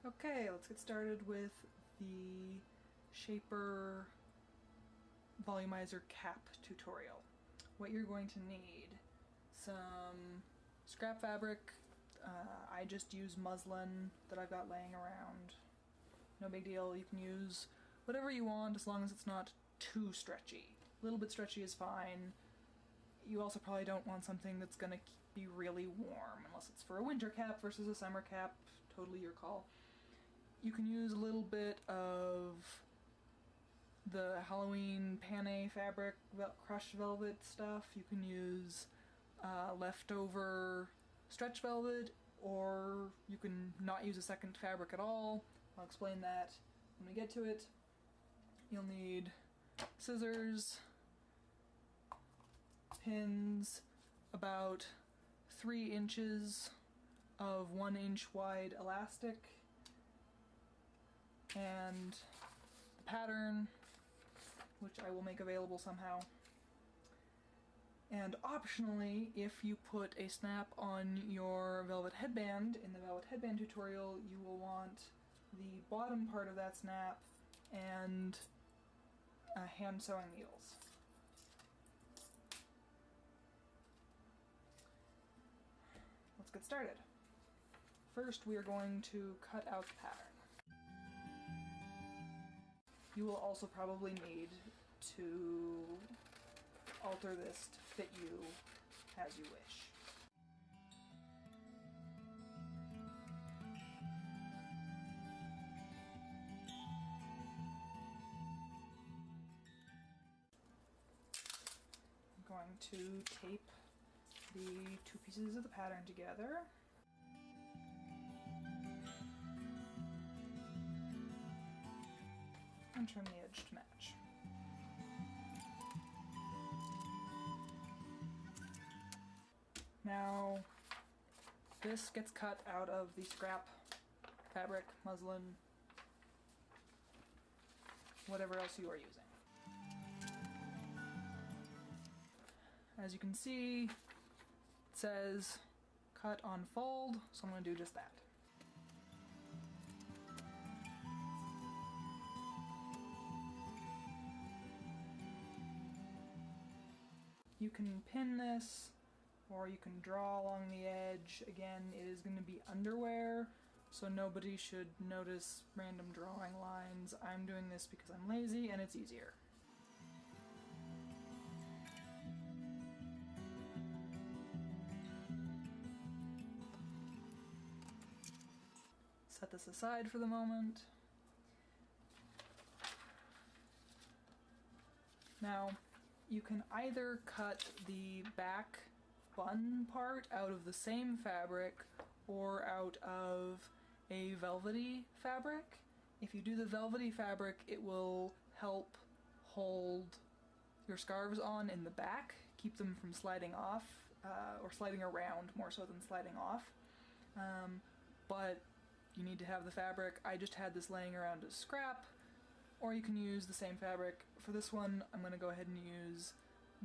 Okay, let's get started with the Shaper volumizer cap tutorial. What you're going to need: some scrap fabric. I just use muslin that I've got laying around. No big deal, you can use whatever you want as long as it's not too stretchy. A little bit stretchy is fine. You also probably don't want something that's gonna be really warm, unless it's for a winter cap versus a summer cap, totally your call. You can use a little bit of the Halloween Panay fabric, crushed velvet stuff. You can use leftover stretch velvet, or you can not use a second fabric at all. I'll explain that when we get to it. You'll need scissors, pins, about 3 inches of 1 inch wide elastic, and the pattern, which I will make available somehow. And optionally, if you put a snap on your velvet headband in the velvet headband tutorial, you will want the bottom part of that snap and hand sewing needles. Let's get started. First, we are going to cut out the pattern. You will also probably need to alter this to fit you as you wish. I'm going to tape the 2 pieces of the pattern together. And trim the edge to match. Now, this gets cut out of the scrap fabric, muslin, whatever else you are using. As you can see, it says cut on fold, so I'm going to do just that. You can pin this, or you can draw along the edge. Again, it is going to be underwear, so nobody should notice random drawing lines. I'm doing this because I'm lazy and it's easier. Set this aside for the moment. Now, you can either cut the back bun part out of the same fabric or out of a velvety fabric. If you do the velvety fabric, it will help hold your scarves on in the back, keep them from sliding off, or sliding around more so than sliding off. But you need to have the fabric. I just had this laying around as scrap, or you can use the same fabric. For this one, I'm going to go ahead and use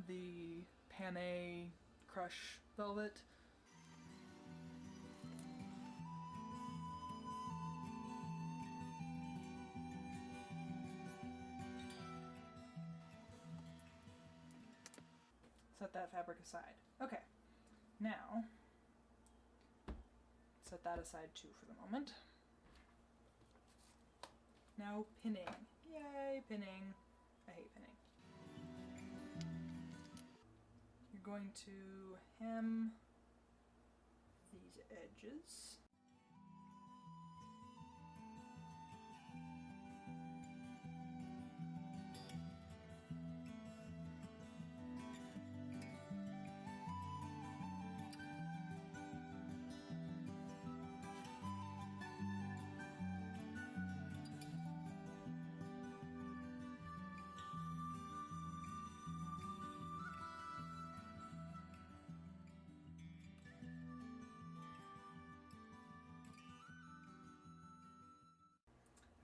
the Panay crush velvet. Set that fabric aside. Okay, now set that aside too for the moment. Now pinning. Yay, pinning. I hate pinning. You're going to hem these edges.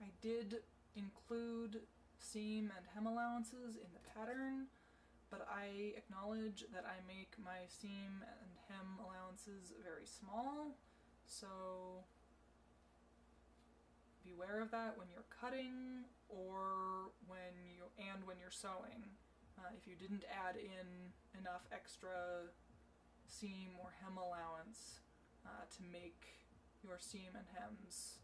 I did include seam and hem allowances in the pattern, but I acknowledge that I make my seam and hem allowances very small, so beware of that when you're cutting or when you're sewing. If you didn't add in enough extra seam or hem allowance to make your seam and hems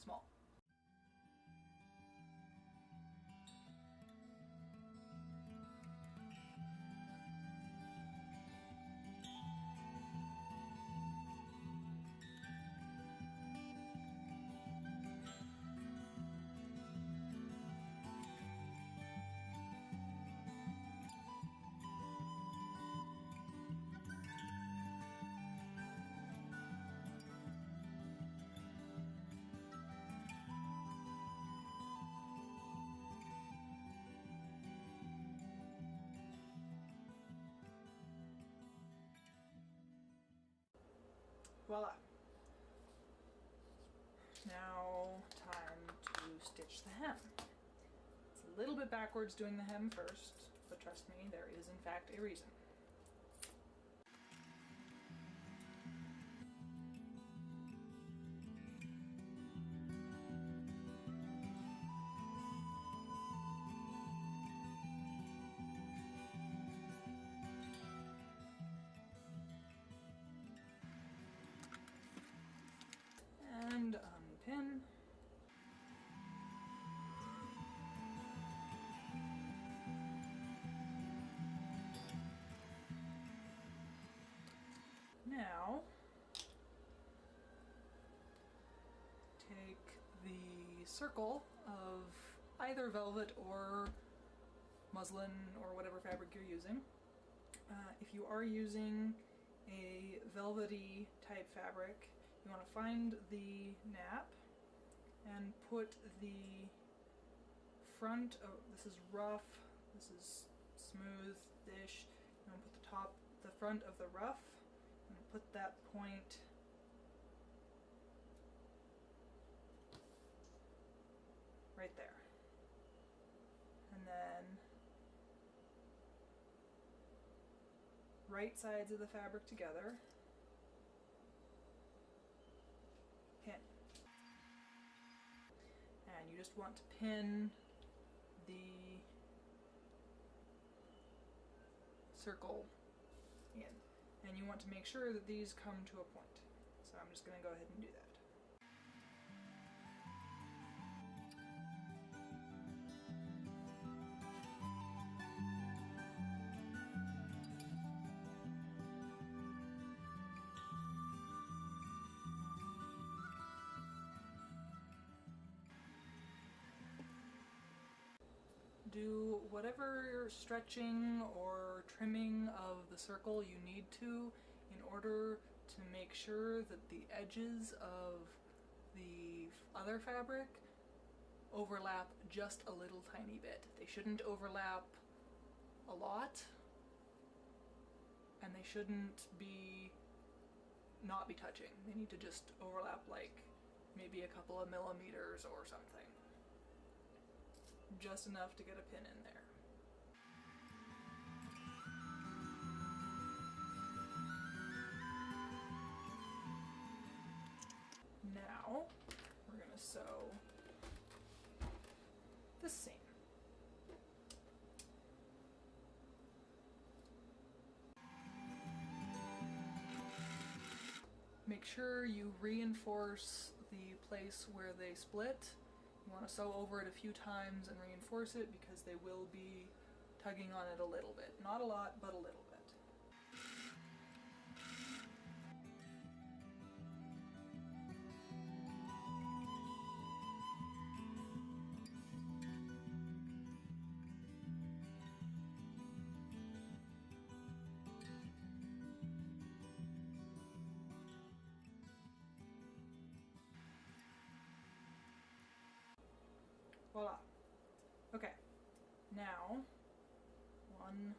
small. Voila. Now, time to stitch the hem. It's a little bit backwards doing the hem first, but trust me, there is in fact a reason. And unpin. Now, take the circle of either velvet or muslin or whatever fabric you're using. If you are using a velvety type fabric, you want to find the nap and put the front of, this is rough, this is smooth-ish, you want to put the front of the rough, and put that point right there. And then right sides of the fabric together, pin. And you just want to pin the circle in. And you want to make sure that these come to a point. So I'm just going to go ahead and do that. Do whatever stretching or trimming of the circle you need to in order to make sure that the edges of the other fabric overlap just a little tiny bit. They shouldn't overlap a lot, and they shouldn't not be touching. They need to just overlap like maybe a couple of millimeters or something. Just enough to get a pin in there. Now, we're going to sew the seam. Make sure you reinforce the place where they split. You want to sew over it a few times and reinforce it because they will be tugging on it a little bit. Not a lot, but a little bit. Voila. Okay, now one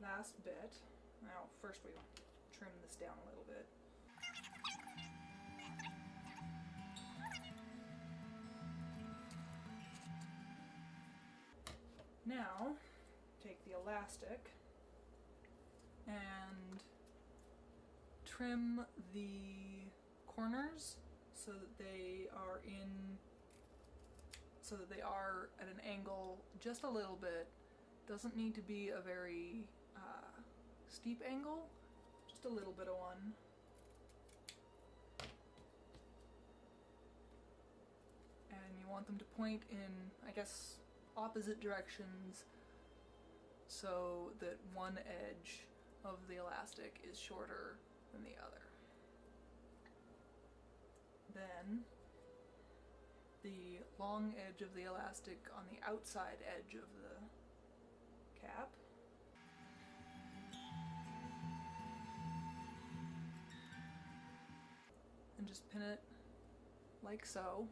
last bit. Now first we trim this down a little bit. Now take the elastic and trim the corners so that they are at an angle just a little bit. Doesn't need to be a very steep angle, just a little bit of one. And you want them to point in, I guess, opposite directions so that one edge of the elastic is shorter than the other. Then the long edge of the elastic on the outside edge of the cap. And just pin it like so.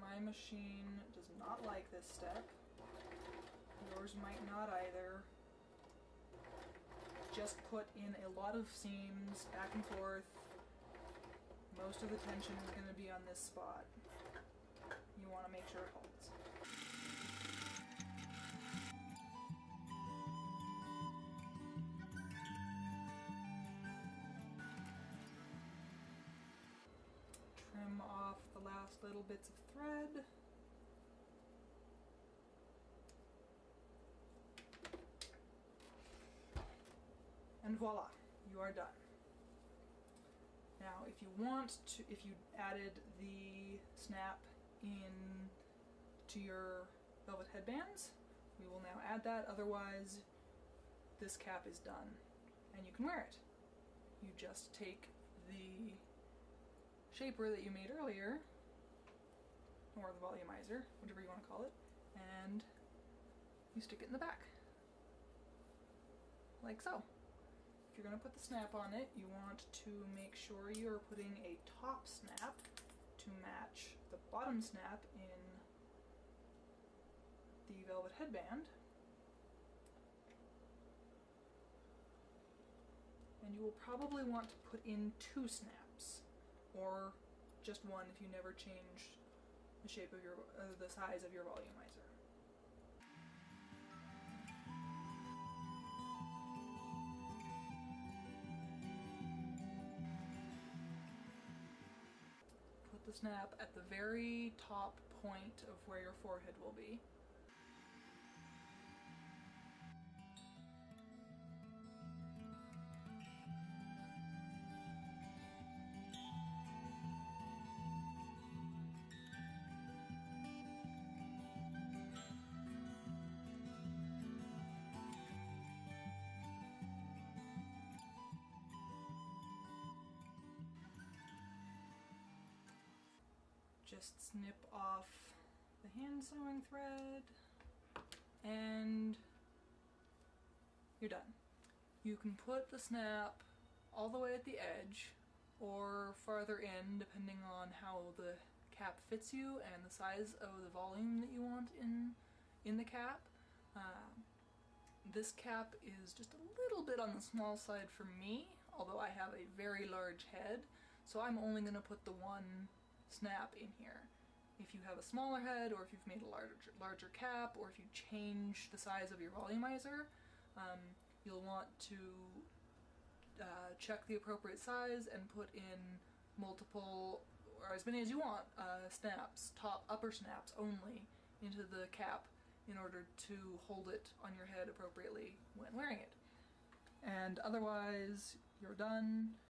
My machine does not like this step. Yours might not either. Just put in a lot of seams back and forth. Most of the tension is going to be on this spot. You want to make sure it holds. Trim off the last little bits of thread. And voila, you are done. Now, if you added the snap in to your velvet headbands, we will now add that. Otherwise, this cap is done and you can wear it. You just take the shaper that you made earlier, or the volumizer, whatever you want to call it, and you stick it in the back, like so. If you're going to put the snap on it, you want to make sure you're putting a top snap to match the bottom snap in the velvet headband. And you will probably want to put in 2 snaps, or just one if you never change the shape of your the size of your volumizer. Put the snap at the very top point of where your forehead will be. Just snip off the hand sewing thread and you're done. You can put the snap all the way at the edge or farther in, depending on how the cap fits you and the size of the volume that you want in the cap. This cap is just a little bit on the small side for me, although I have a very large head, so I'm only going to put the one snap in here. If you have a smaller head, or if you've made a larger cap, or if you change the size of your volumizer, you'll want to check the appropriate size and put in multiple, or as many as you want, snaps, upper snaps only, into the cap in order to hold it on your head appropriately when wearing it. And otherwise, you're done.